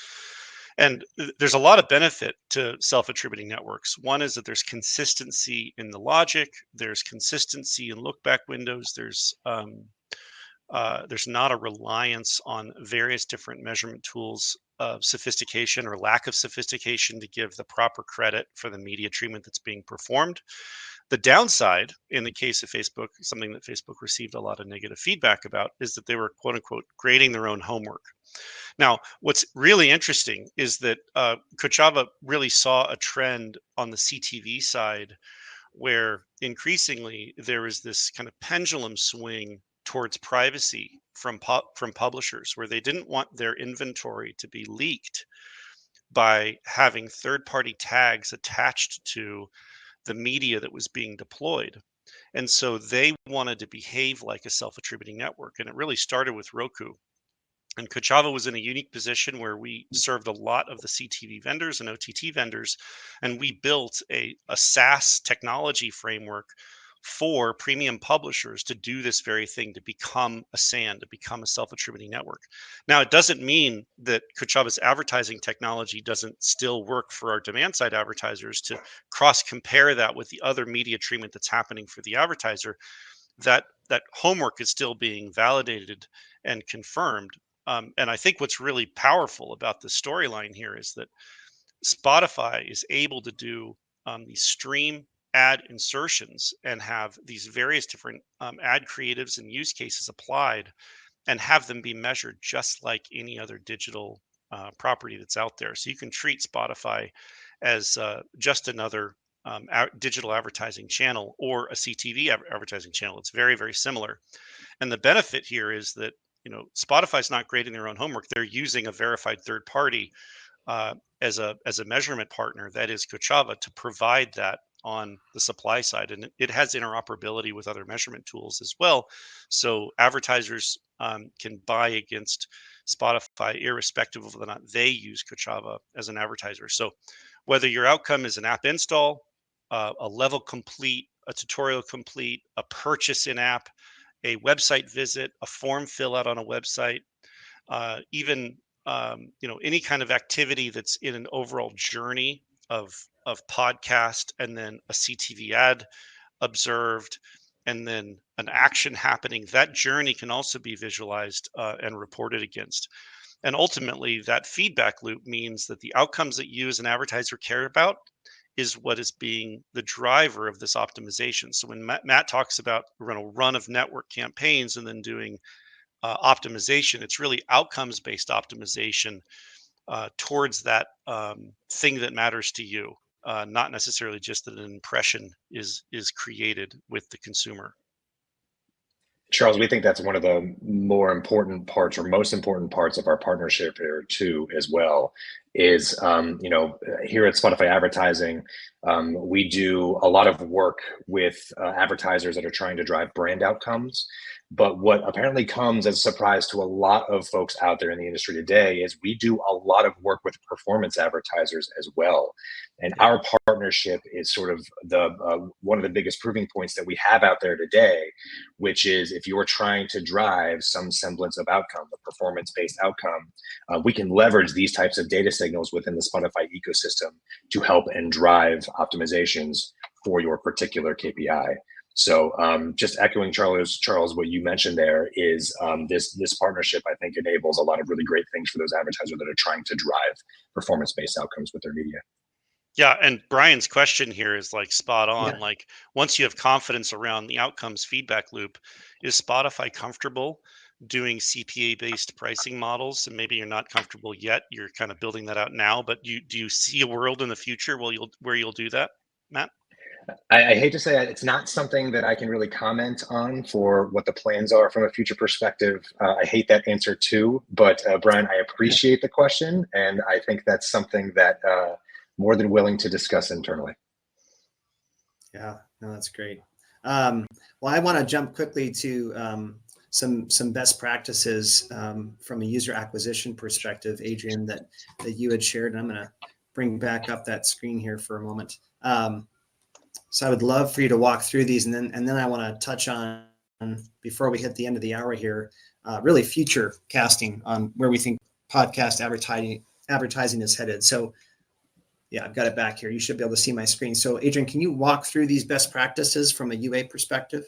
And there's a lot of benefit to self-attributing networks. One is that there's consistency in the logic. There's consistency in look-back windows. There's not a reliance on various different measurement tools of sophistication or lack of sophistication to give the proper credit for the media treatment that's being performed. The downside, in the case of Facebook, something that Facebook received a lot of negative feedback about, is that they were, quote unquote, grading their own homework. Now, what's really interesting is that Kochava really saw a trend on the CTV side where increasingly there is this kind of pendulum swing towards privacy from publishers, where they didn't want their inventory to be leaked by having third-party tags attached to the media that was being deployed. And so they wanted to behave like a self-attributing network. And it really started with Roku. And Kochava was in a unique position where we served a lot of the CTV vendors and OTT vendors, and we built a SaaS technology framework for premium publishers to do this very thing, to become a SAN, to become a self-attributing network. Now, it doesn't mean that Kochava's advertising technology doesn't still work for our demand side advertisers to cross compare that with the other media treatment that's happening for the advertiser. That homework is still being validated and confirmed. And I think what's really powerful about the storyline here is that Spotify is able to do these stream ad insertions and have these various different ad creatives and use cases applied and have them be measured just like any other digital property that's out there. So you can treat Spotify as just another digital advertising channel or a CTV advertising channel. It's very, very similar. And the benefit here is that, Spotify's not grading their own homework. They're using a verified third party as a measurement partner, that is Kochava, to provide that on the supply side, and it has interoperability with other measurement tools as well. So advertisers can buy against Spotify irrespective of whether or not they use Kochava as an advertiser. So whether your outcome is an app install, a level complete, a tutorial complete, a purchase in app, a website visit, a form fill out on a website, even any kind of activity that's in an overall journey of podcast, and then a CTV ad observed, and then an action happening. That journey can also be visualized and reported against. And ultimately, that feedback loop means that the outcomes that you as an advertiser care about is what is being the driver of this optimization. So when Matt talks about run of network campaigns and then doing optimization, it's really outcomes based optimization towards that thing that matters to you, not necessarily just that an impression is created with the consumer. Charles, we think that's one of the more important parts, or most important parts of our partnership here too, as well, is, here at Spotify Advertising, we do a lot of work with advertisers that are trying to drive brand outcomes. But what apparently comes as a surprise to a lot of folks out there in the industry today is we do a lot of work with performance advertisers as well. And our partnership is sort of the one of the biggest proving points that we have out there today, which is if you're trying to drive some semblance of outcome, a performance-based outcome, we can leverage these types of data signals within the Spotify ecosystem to help and drive optimizations for your particular KPI. So just echoing Charles, what you mentioned there is this partnership, I think, enables a lot of really great things for those advertisers that are trying to drive performance-based outcomes with their media. Yeah, and Brian's question here is like spot on. Yeah. Like, once you have confidence around the outcomes feedback loop, is Spotify comfortable doing CPA-based pricing models? And maybe you're not comfortable yet. You're kind of building that out now, but do you see a world in the future where you'll do that, Matt? I hate to say that it's not something that I can really comment on for what the plans are from a future perspective. I hate that answer too, but Brian, I appreciate the question, and I think that's something that more than willing to discuss internally. Yeah, no, that's great. Well, I want to jump quickly to some best practices from a user acquisition perspective, Adrian, that you had shared. And I'm going to bring back up that screen here for a moment. So I would love for you to walk through these, and then I want to touch on, before we hit the end of the hour here, really future casting on where we think podcast advertising is headed. So yeah, I've got it back here. You should be able to see my screen. So Adrian, can you walk through these best practices from a UA perspective?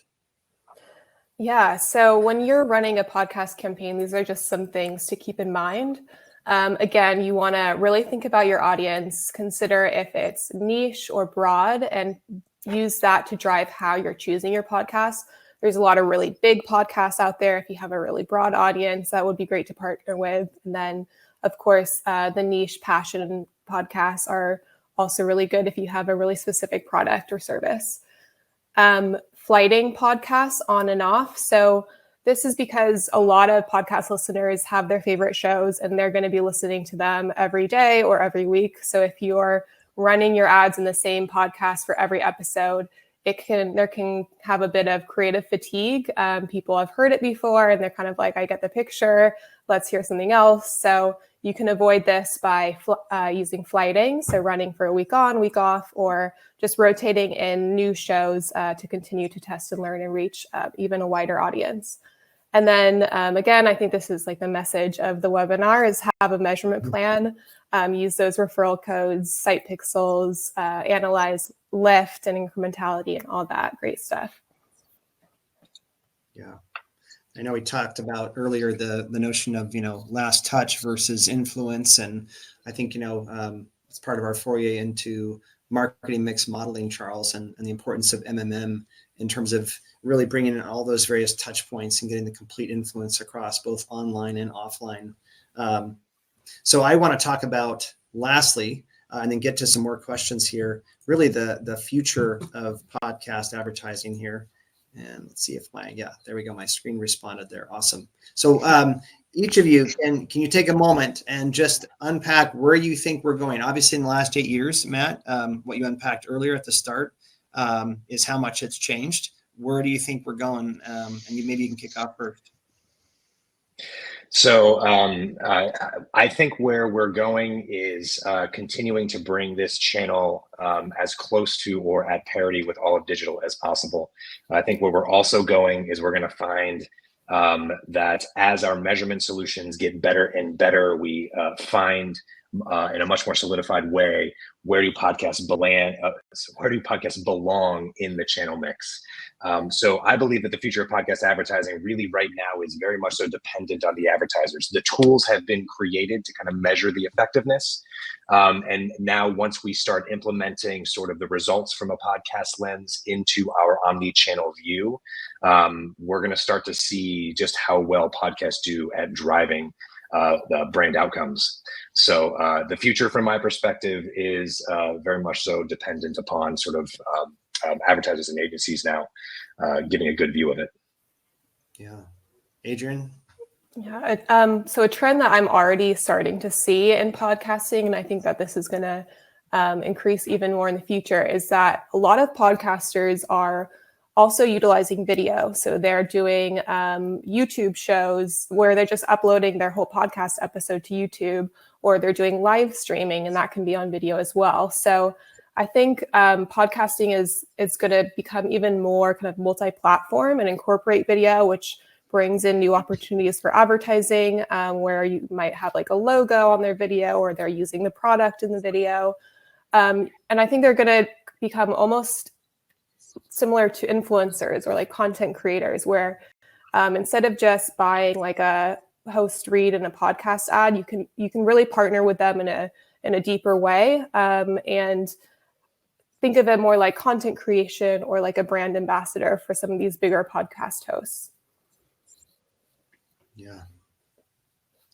Yeah, so when you're running a podcast campaign, these are just some things to keep in mind. Again, you want to really think about your audience, consider if it's niche or broad, and use that to drive how you're choosing your podcast. There's a lot of really big podcasts out there. If you have a really broad audience, that would be great to partner with. And then, of course, the niche passion podcasts are also really good if you have a really specific product or service. Flighting podcasts on and off. So this is because a lot of podcast listeners have their favorite shows and they're going to be listening to them every day or every week. So if you're running your ads in the same podcast for every episode, there can have a bit of creative fatigue. People have heard it before and they're kind of like, I get the picture, let's hear something else. So you can avoid this by using flighting, so running for a week on, week off, or just rotating in new shows to continue to test and learn and reach even a wider audience. And then again, I think this is like the message of the webinar, is have a measurement plan, use those referral codes, site pixels, analyze lift and incrementality and all that great stuff. Yeah. I know we talked about earlier the notion of, last touch versus influence. And I think, it's part of our foray into marketing mix modeling, Charles, and the importance of MMM in terms of really bringing in all those various touch points and getting the complete influence across both online and offline. So I want to talk about, lastly, and then get to some more questions here, really the future of podcast advertising here. And let's see if there we go. My screen responded there. Awesome. So each of you, can you take a moment and just unpack where you think we're going? Obviously, in the last 8 years, Matt, what you unpacked earlier at the start is how much it's changed. Where do you think we're going? And maybe you can kick off first. So I think where we're going is continuing to bring this channel as close to or at parity with all of digital as possible. I think where we're also going is we're going to find that as our measurement solutions get better and better, we find in a much more solidified way, where do podcasts belong in the channel mix? So I believe that the future of podcast advertising really right now is very much so dependent on the advertisers. The tools have been created to kind of measure the effectiveness. And now once we start implementing sort of the results from a podcast lens into our omni-channel view, we're going to start to see just how well podcasts do at driving the brand outcomes. So the future from my perspective is very much so dependent upon sort of advertisers and agencies now giving a good view of it. Yeah. Adrian? Yeah. So a trend that I'm already starting to see in podcasting, and I think that this is going to increase even more in the future, is that a lot of podcasters are also utilizing video. So they're doing YouTube shows where they're just uploading their whole podcast episode to YouTube, or they're doing live streaming, and that can be on video as well. So I think podcasting is going to become even more kind of multi-platform and incorporate video, which brings in new opportunities for advertising, where you might have like a logo on their video, or they're using the product in the video. And I think they're going to become almost similar to influencers or like content creators, where instead of just buying like a host read in a podcast ad, you can really partner with them in a deeper way, and think of it more like content creation or like a brand ambassador for some of these bigger podcast hosts. Yeah.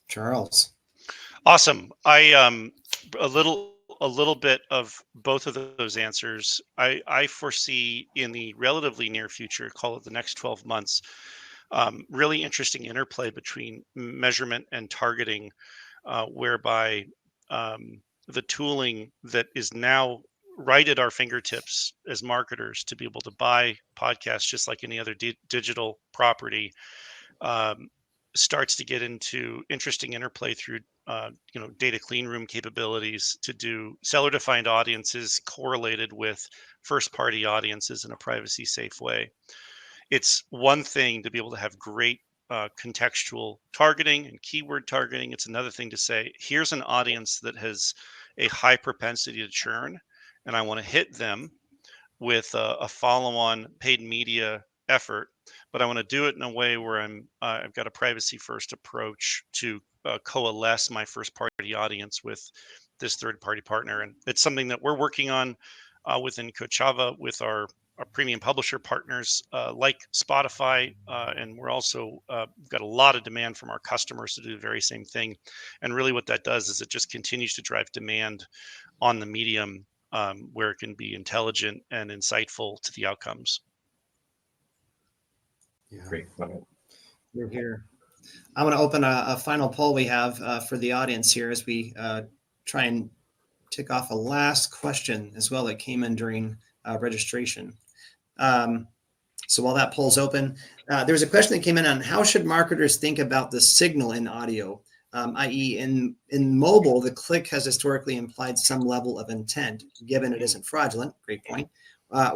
Charles. Awesome. I a little bit of both of those answers. I foresee in the relatively near future, call it the next 12 months, really interesting interplay between measurement and targeting, whereby the tooling that is now right at our fingertips as marketers to be able to buy podcasts just like any other digital property starts to get into interesting interplay through data clean room capabilities to do seller defined audiences correlated with first party audiences in a privacy safe way. It's one thing to be able to have great contextual targeting and keyword targeting. It's another thing to say, here's an audience that has a high propensity to churn, and I want to hit them with a follow-on paid media effort, but I want to do it in a way where I've got a privacy first approach to coalesce my first party audience with this third party partner. And it's something that we're working on within Kochava with our premium publisher partners like Spotify, and we're also got a lot of demand from our customers to do the very same thing. And really, what that does is it just continues to drive demand on the medium, where it can be intelligent and insightful to the outcomes. Yeah. Great. Love it. You're here. I want to open a final poll we have for the audience here as we try and tick off a last question as well that came in during registration. So while that poll's open, there's a question that came in on how should marketers think about the signal in audio, i.e. in mobile, the click has historically implied some level of intent, given it isn't fraudulent. Great point.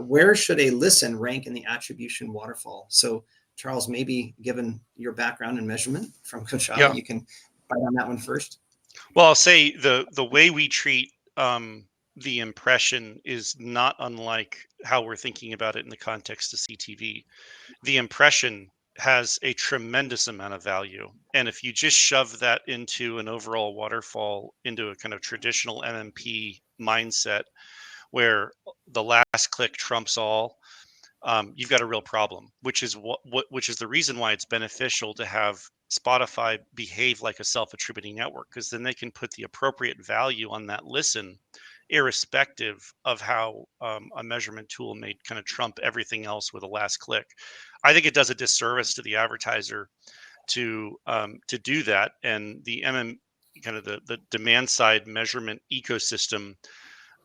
Where should a listen rank in the attribution waterfall? So Charles, maybe given your background in measurement from Kochava, you can bite on that one first. Well, I'll say the way we treat the impression is not unlike how we're thinking about it in the context of CTV. The impression has a tremendous amount of value. And if you just shove that into an overall waterfall, into a kind of traditional MMP mindset where the last click trumps all, you've got a real problem, which is which is the reason why it's beneficial to have Spotify behave like a self-attributing network, because then they can put the appropriate value on that listen, irrespective of how a measurement tool may kind of trump everything else with a last click. I think it does a disservice to the advertiser to do that, and the kind of the demand side measurement ecosystem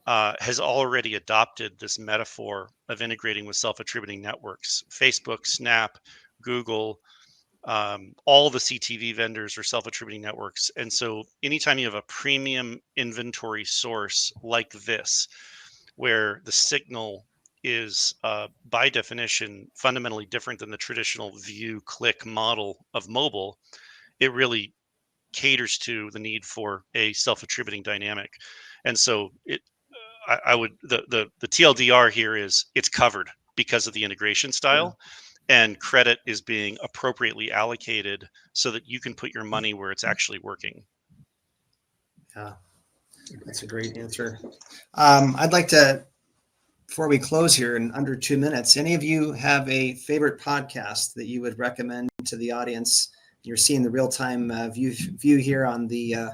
has already adopted this metaphor of integrating with self-attributing networks. Facebook, Snap, Google, all the CTV vendors are self-attributing networks. And so anytime you have a premium inventory source like this, where the signal is by definition fundamentally different than the traditional view click model of mobile, it really caters to the need for a self-attributing dynamic. And so I would the TLDR here is it's covered because of the integration style, and credit is being appropriately allocated so that you can put your money where it's actually working. Yeah, that's a great answer. I'd like to, before we close here in under 2 minutes, any of you have a favorite podcast that you would recommend to the audience? You're seeing the real-time view here on the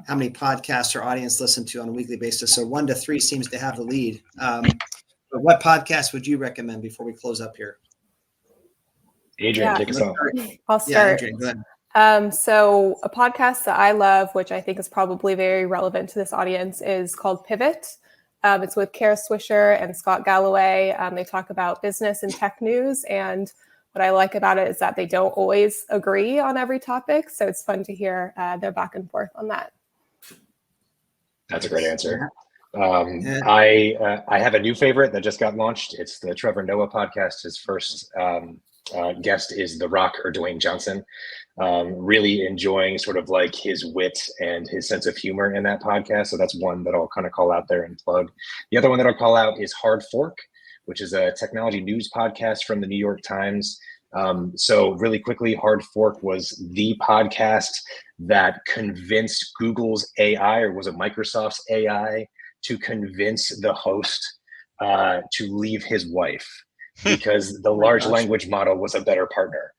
how many podcasts our audience listen to on a weekly basis. So 1 to 3 seems to have the lead. But what podcast would you recommend before we close up here? Adrian, take us off. I'll start. Yeah, Adrian, go ahead. So a podcast that I love, which I think is probably very relevant to this audience, is called Pivot. It's with Kara Swisher and Scott Galloway. They talk about business and tech news. And what I like about it is that they don't always agree on every topic. So it's fun to hear their back and forth on that. That's a great answer. I have a new favorite that just got launched. It's the Trevor Noah podcast. His first guest is The Rock or Dwayne Johnson. Really enjoying sort of like his wit and his sense of humor in that podcast. So that's one that I'll kind of call out there and plug. The other one that I'll call out is Hard Fork, which is a technology news podcast from the New York Times. So really quickly, Hard Fork was the podcast that convinced Google's AI, or was it Microsoft's AI, to convince the host to leave his wife because the large language model was a better partner.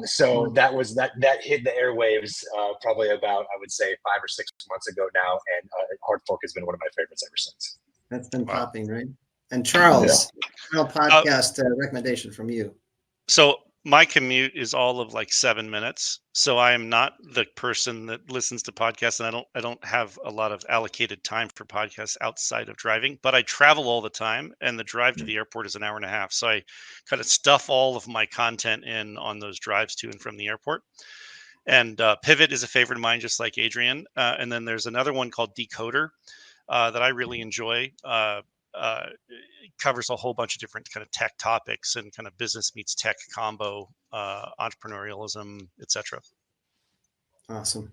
So that hit the airwaves probably about, I would say, 5 or 6 months ago now, and Hard Fork has been one of my favorites ever since. That's been popping, right? And Charles, final podcast recommendation from you. So my commute is all of like 7 minutes. So I am not the person that listens to podcasts, and I don't have a lot of allocated time for podcasts outside of driving, but I travel all the time, and the drive to the airport is an hour and a half. So I kind of stuff all of my content in on those drives to and from the airport. And Pivot is a favorite of mine, just like Adrian. And then there's another one called Decoder that I really enjoy. It covers a whole bunch of different kind of tech topics and kind of business meets tech combo, entrepreneurialism, etc. Awesome.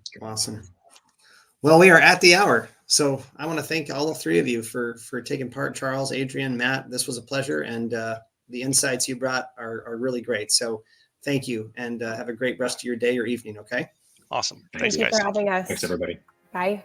Well, we are at the hour. So I want to thank all 3 of you for taking part. Charles, Adrian, Matt, this was a pleasure. And the insights you brought are really great. So thank you, and have a great rest of your day or evening. Okay. Awesome. Thank you for having us. Thanks, everybody. Bye.